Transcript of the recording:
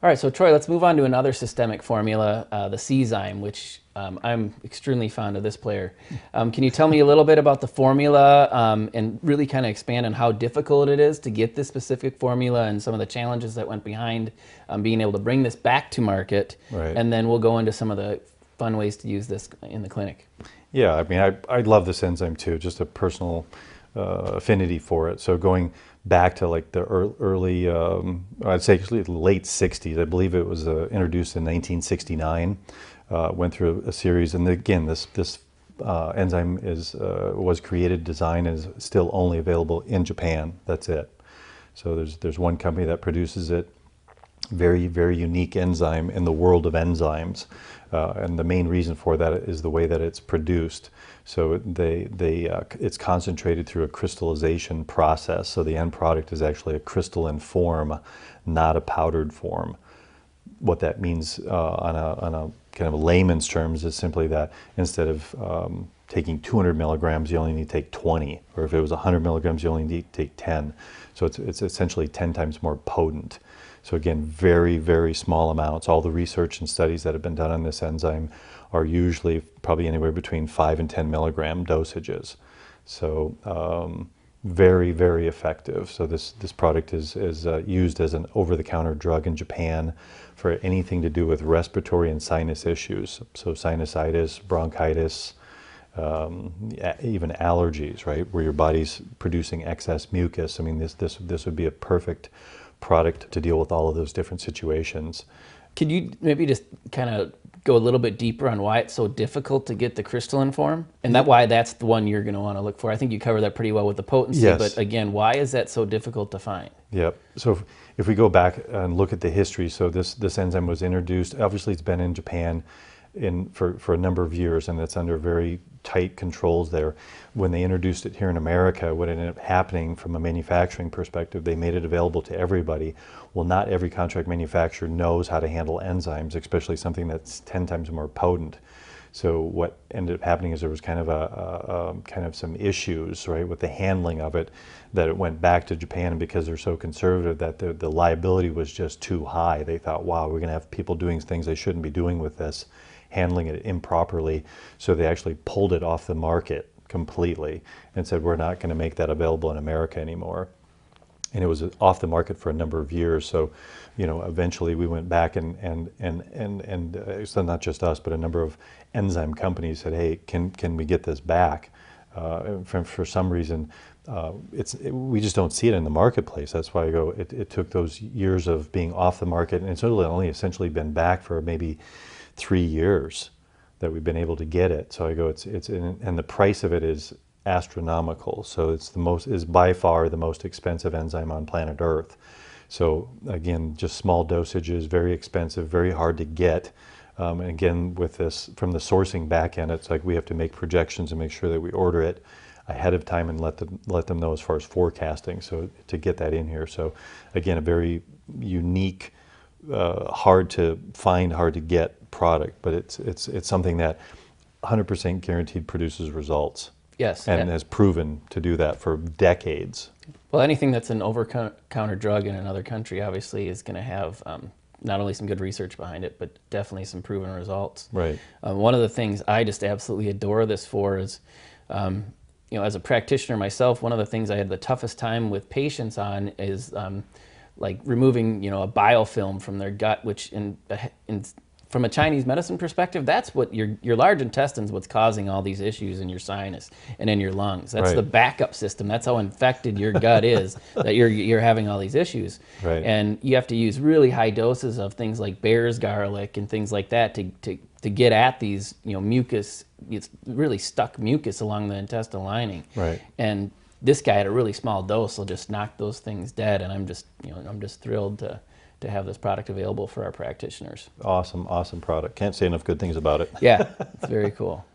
All right, so Troy, let's move on to another systemic formula, the Seaxym, which I'm extremely fond of this player. Can you tell me a little bit about the formula and really kind of expand on how difficult it is to get this specific formula and some of the challenges that went behind being able to bring this back to market? Right. And then we'll go into some of the fun ways to use this in the clinic. Yeah, I mean, I love this enzyme too, just a personal affinity for it. So going back to like the early, I'd say actually late 60s, I believe it was introduced in 1969, went through a series, and again, this enzyme was created, designed, and is still only available in Japan. That's it. So there's one company that produces it. Very, very unique enzyme in the world of enzymes. And the main reason for that is the way that it's produced. So it's concentrated through a crystallization process. So the end product is actually a crystalline form, not a powdered form. What that means on a kind of layman's terms is simply that instead of taking 200 milligrams, you only need to take 20. Or if it was 100 milligrams, you only need to take 10. So it's essentially 10 times more potent. So again, very, very small amounts. All the research and studies that have been done on this enzyme are usually probably anywhere between 5 and 10 milligram dosages. So very, very effective. So this product is used as an over-the-counter drug in Japan for anything to do with respiratory and sinus issues. So sinusitis, bronchitis, even allergies, right? Where your body's producing excess mucus. I mean, this would be a perfect product to deal with all of those different situations. Could you maybe just kind of go a little bit deeper on why it's so difficult to get the crystalline form? And why that's the one you're going to want to look for. I think you covered that pretty well with the potency, yes. But again, why is that so difficult to find? Yep. So if we go back and look at the history, so this enzyme was introduced, obviously it's been in Japan for a number of years, and it's under very tight controls there. When they introduced it here in America, what ended up happening from a manufacturing perspective, they made it available to everybody. Well, not every contract manufacturer knows how to handle enzymes, especially something that's 10 times more potent. So what ended up happening is there was kind of some issues, right, with the handling of it, that it went back to Japan, and because they're so conservative that the liability was just too high. They thought, wow, we're going to have people doing things they shouldn't be doing with this, handling it improperly. So they actually pulled it off the market completely and said, we're not going to make that available in America anymore. And it was off the market for a number of years. So, you know, eventually we went back and it's not just us, but a number of enzyme companies said, hey, can we get this back? For some reason, we just don't see it in the marketplace. That's why I go, it took those years of being off the market, and it's only essentially been back for maybe 3 years that we've been able to get it. So I go, and the price of it is astronomical. So is by far the most expensive enzyme on planet Earth. So again, just small dosages, very expensive, very hard to get. And again, with this, from the sourcing back end, it's like we have to make projections and make sure that we order it ahead of time and let them know as far as forecasting, so to get that in here. So again, a very unique, hard to find, hard to get product, but it's something that 100% guaranteed produces results. Yes. And has proven to do that for decades. Well, anything that's an over-counter drug in another country obviously is going to have not only some good research behind it, but definitely some proven results. Right. One of the things I just absolutely adore this for is, you know, as a practitioner myself, one of the things I had the toughest time with patients on is like removing, you know, a biofilm from their gut, which from a Chinese medicine perspective, that's what your large intestine's what's causing all these issues in your sinus and in your lungs. That's right. The backup system. That's how infected your gut is, that you're having all these issues. Right. And you have to use really high doses of things like bear's garlic and things like that to get at these, you know, mucus. It's really stuck mucus along the intestinal lining. Right. And this guy at a really small dose will just knock those things dead. And I'm just thrilled to have this product available for our practitioners. Awesome, awesome product. Can't say enough good things about it. Yeah, it's very cool.